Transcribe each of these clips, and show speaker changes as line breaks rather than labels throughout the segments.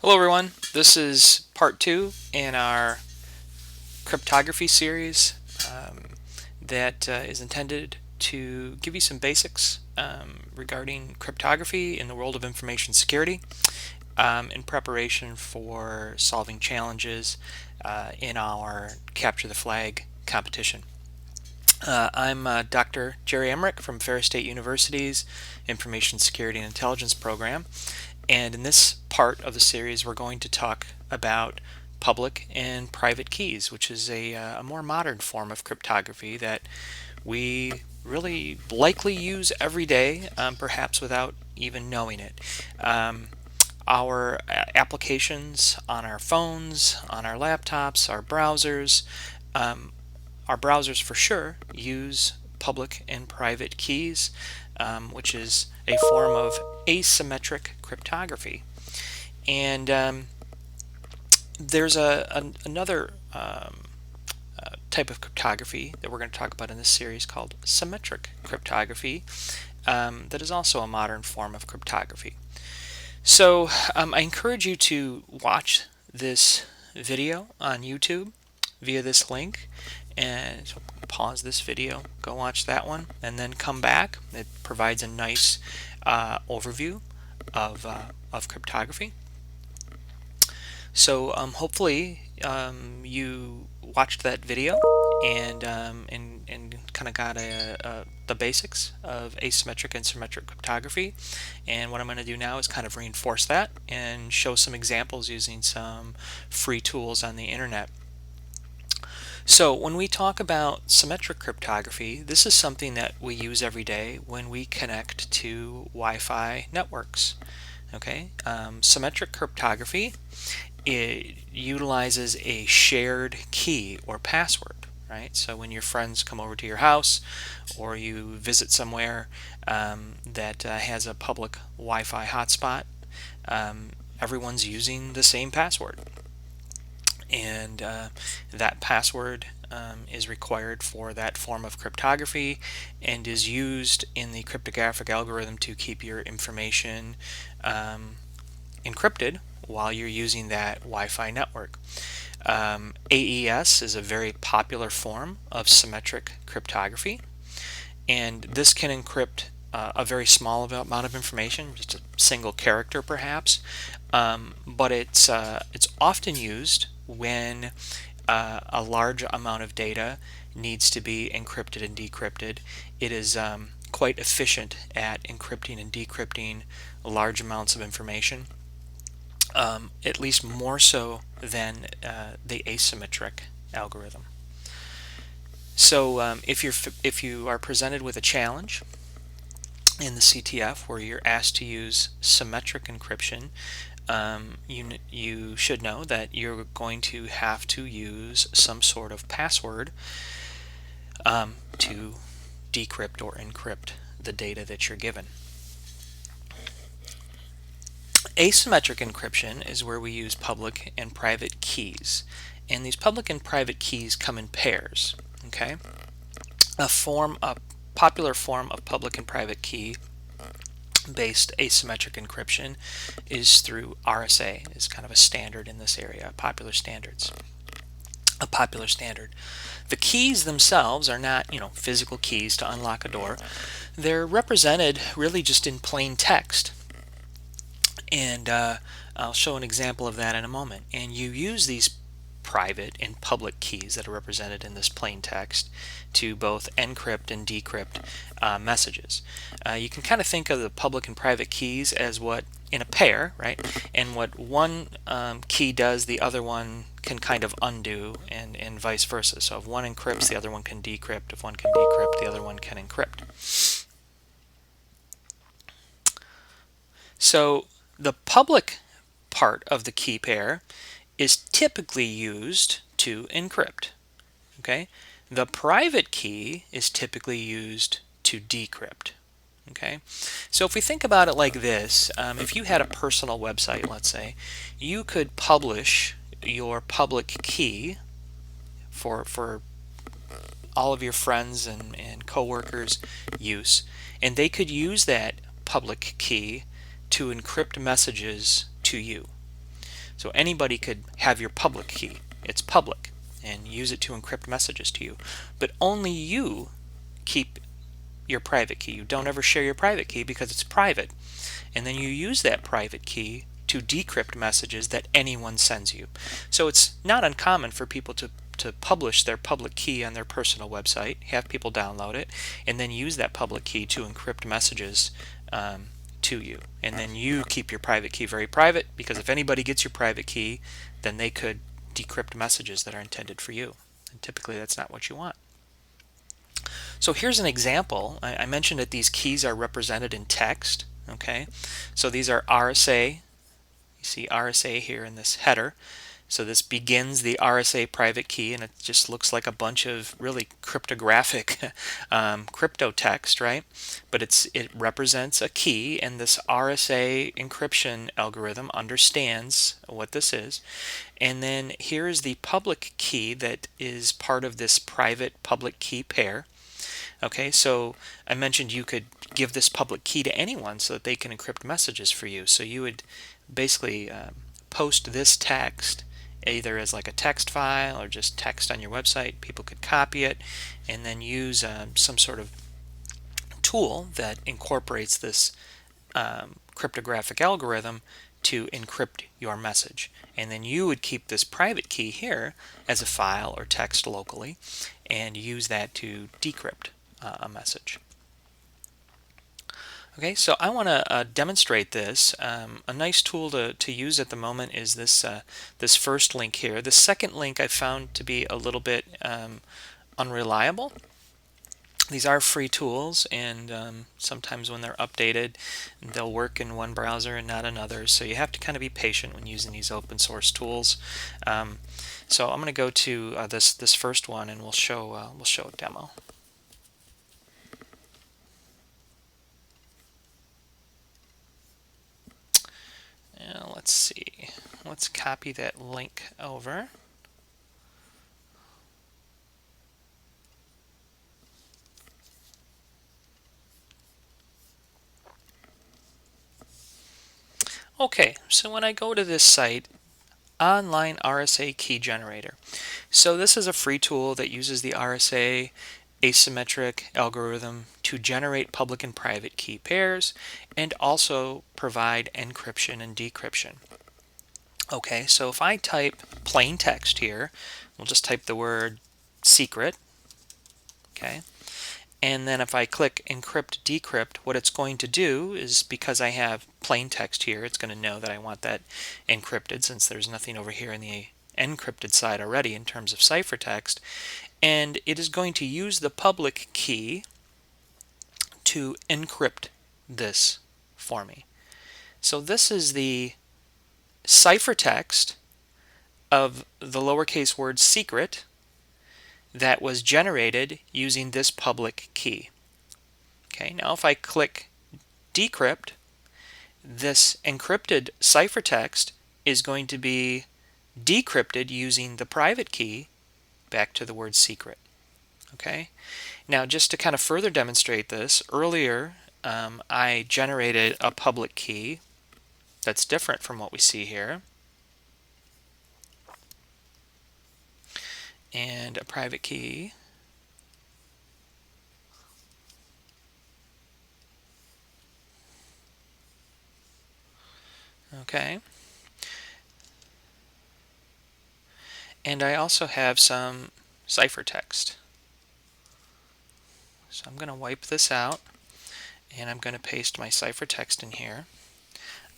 Hello everyone, this is part 2 in our cryptography series that is intended to give you some basics regarding cryptography in the world of information security in preparation for solving challenges in our Capture the Flag competition. I'm Dr. Jerry Emmerich from Ferris State University's Information Security and Intelligence program. And in this part of the series, we're going to talk about public and private keys, which is a more modern form of cryptography that we really likely use every day, perhaps without even knowing it. Our applications on our phones, on our laptops, our browsers for sure use public and private keys, which is a form of asymmetric cryptography. And there's another type of cryptography that we're going to talk about in this series called symmetric cryptography that is also a modern form of cryptography. So I encourage you to watch this video on YouTube via this link, and so pause this video, go watch that one, and then come back. It provides a nice overview of cryptography. So hopefully you watched that video and kind of got the basics of asymmetric and symmetric cryptography. And what I'm going to do now is kind of reinforce that and show some examples using some free tools on the internet. So when we talk about symmetric cryptography, this is something that we use every day when we connect to Wi-Fi networks. Okay, symmetric cryptography, it utilizes a shared key or password, right? So when your friends come over to your house or you visit somewhere that has a public Wi-Fi hotspot, everyone's using the same password. And that password is required for that form of cryptography and is used in the cryptographic algorithm to keep your information encrypted while you're using that Wi-Fi network. AES is a very popular form of symmetric cryptography, and this can encrypt a very small amount of information, just a single character perhaps, but it's often used when a large amount of data needs to be encrypted and decrypted. It is quite efficient at encrypting and decrypting large amounts of information, at least more so than the asymmetric algorithm. So if you are presented with a challenge in the CTF where you're asked to use symmetric encryption, you should know that you're going to have to use some sort of password to decrypt or encrypt the data that you're given. Asymmetric encryption is where we use public and private keys, and these public and private keys come in pairs. Okay, a popular form of public and private key based asymmetric encryption is through RSA. Is kind of a standard in this area, popular standard. The keys themselves are not, physical keys to unlock a door. They're represented really just in plain text. And I'll show an example of that in a moment. And you use these private and public keys that are represented in this plain text to both encrypt and decrypt messages. You can kind of think of the public and private keys as what in a pair, right? And what one key does, the other one can kind of undo, and vice versa. So if one encrypts, the other one can decrypt. If one can decrypt, the other one can encrypt. So the public part of the key pair is typically used to encrypt. Okay, the private key is typically used to decrypt. Okay, so if we think about it like this, if you had a personal website, let's say, you could publish your public key for all of your friends and coworkers' use, and they could use that public key to encrypt messages to you. So anybody could have your public key. It's public and use it to encrypt messages to you. But only you keep your private key. You don't ever share your private key because it's private. And then you use that private key to decrypt messages that anyone sends you. So it's not uncommon for people to publish their public key on their personal website, have people download it, and then use that public key to encrypt messages to you. And then you keep your private key very private, because if anybody gets your private key, then they could decrypt messages that are intended for you. And typically that's not what you want. So here's an example. I mentioned that these keys are represented in text. Okay, so these are RSA. You see RSA here in this header. So this begins the RSA private key, and it just looks like a bunch of really cryptographic crypto text, right? But it represents a key, and this RSA encryption algorithm understands what this is. And then here is the public key that is part of this private public key pair. Okay, so I mentioned you could give this public key to anyone so that they can encrypt messages for you. So you would basically post this text either as like a text file or just text on your website. People could copy it and then use some sort of tool that incorporates this cryptographic algorithm to encrypt your message. And then you would keep this private key here as a file or text locally and use that to decrypt a message. Okay, so I want to demonstrate this. A nice tool to use at the moment is this this first link here. The second link I found to be a little bit unreliable. These are free tools, and sometimes when they're updated, they'll work in one browser and not another. So you have to kind of be patient when using these open source tools. So I'm going to go to this first one, and we'll show a demo. Now, let's see. Let's copy that link over. Okay, so when I go to this site, Online RSA Key Generator. So this is a free tool that uses the RSA asymmetric algorithm to generate public and private key pairs and also provide encryption and decryption. Okay, so if I type plain text here, we'll just type the word secret, okay, and then if I click encrypt decrypt, what it's going to do is, because I have plain text here, it's going to know that I want that encrypted since there's nothing over here in the encrypted side already in terms of ciphertext, and it is going to use the public key to encrypt this for me. So this is the ciphertext of the lowercase word secret that was generated using this public key. Okay, now if I click decrypt, this encrypted ciphertext is going to be decrypted using the private key back to the word secret. Okay, now just to kind of further demonstrate this, earlier I generated a public key that's different from what we see here, and a private key. Okay, and I also have some ciphertext. So I'm going to wipe this out, and I'm going to paste my ciphertext in here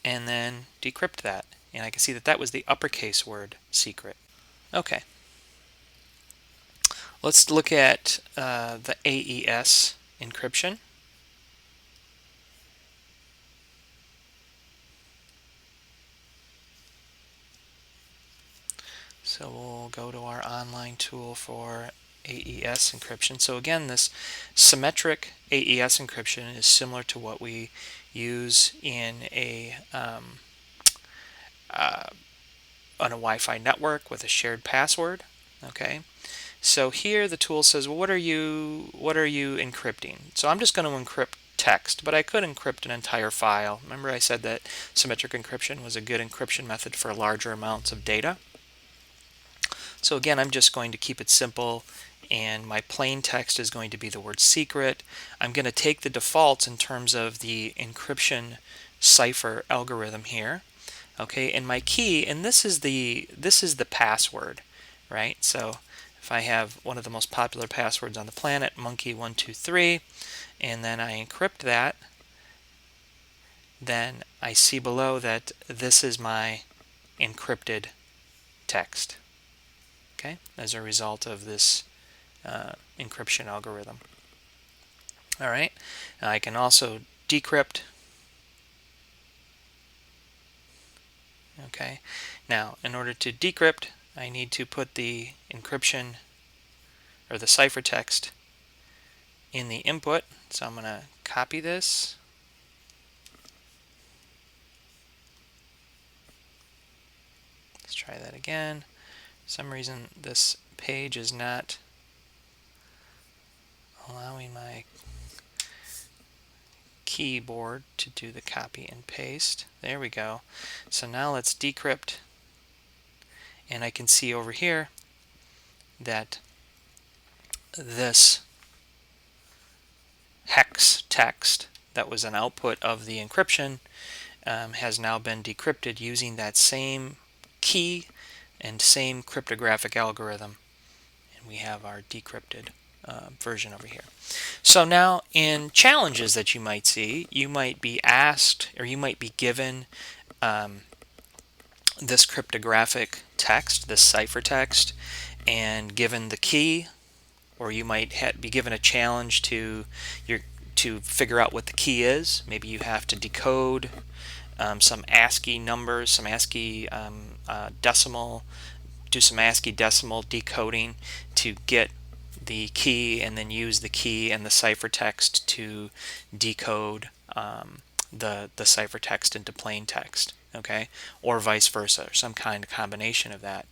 and then decrypt that, and I can see that that was the uppercase word secret. Okay, let's look at the AES encryption. So we'll go to our online tool for AES encryption. So again, this symmetric AES encryption is similar to what we use in on a Wi-Fi network with a shared password. Okay, so here the tool says, well, what are you encrypting? So I'm just going to encrypt text, but I could encrypt an entire file. Remember I said that symmetric encryption was a good encryption method for larger amounts of data? So again, I'm just going to keep it simple, and my plain text is going to be the word secret. I'm going to take the defaults in terms of the encryption cipher algorithm here. Okay, and my key, and this is the password, right? So if I have one of the most popular passwords on the planet, monkey123, and then I encrypt that, then I see below that this is my encrypted text, okay, as a result of this encryption algorithm. All right, now I can also decrypt. Okay, now in order to decrypt, I need to put the encryption or the ciphertext in the input. So I'm going to copy this. Let's try that again. For some reason this page is not allowing my keyboard to do the copy and paste. There we go. So now let's decrypt, and I can see over here that this hex text that was an output of the encryption has now been decrypted using that same key and same cryptographic algorithm, and we have our decrypted version over here. So now in challenges that you might see, you might be asked, or you might be given this cryptographic text, this ciphertext, and given the key, or you might be given a challenge to figure out what the key is. Maybe you have to decode some ASCII numbers, some ASCII decimal, do some ASCII decimal decoding to get the key, and then use the key and the ciphertext to decode the ciphertext into plain text, okay, or vice versa, or some kind of combination of that.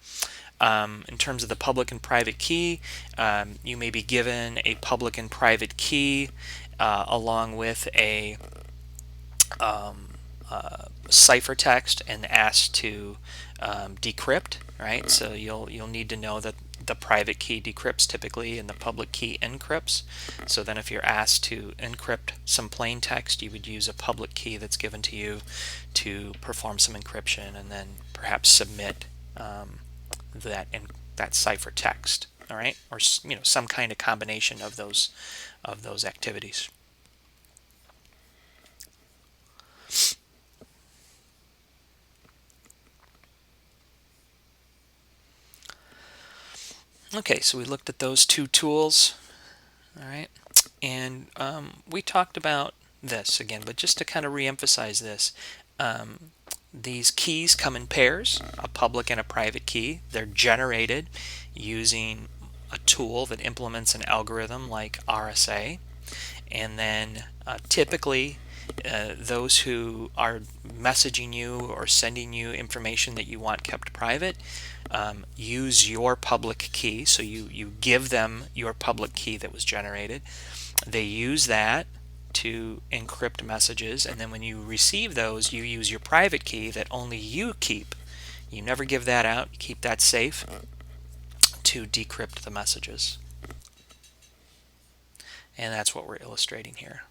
In terms of the public and private key, you may be given a public and private key along with a ciphertext and asked to decrypt, right? So you'll need to know that the private key decrypts typically and the public key encrypts. So then if you're asked to encrypt some plain text, you would use a public key that's given to you to perform some encryption, and then perhaps submit that ciphertext, all right, or some kind of combination of those activities. Okay, so we looked at those two tools, all right, and we talked about this again, but just to kind of re-emphasize this, these keys come in pairs, a public and a private key. They're generated using a tool that implements an algorithm like RSA, and then typically those who are messaging you or sending you information that you want kept private use your public key. So you give them your public key that was generated. They use that to encrypt messages, and then when you receive those, you use your private key that only you keep. You never give that out. You keep that safe to decrypt the messages. And that's what we're illustrating here.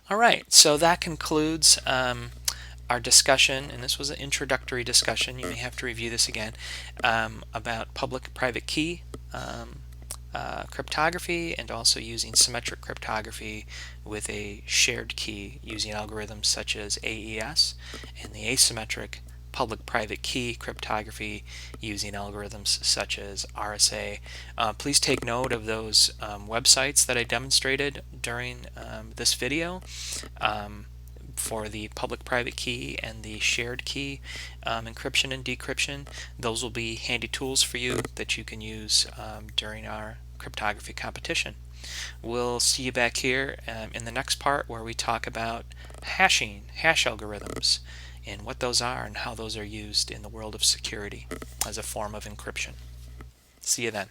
All right, so that concludes our discussion, and this was an introductory discussion. You may have to review this again, about public-private key cryptography, and also using symmetric cryptography with a shared key using algorithms such as AES, and the asymmetric public-private key cryptography using algorithms such as RSA. Please take note of those websites that I demonstrated during this video for the public-private key and the shared key encryption and decryption. Those will be handy tools for you that you can use during our cryptography competition. We'll see you back here in the next part, where we talk about hash algorithms, and what those are and how those are used in the world of security as a form of encryption. See you then.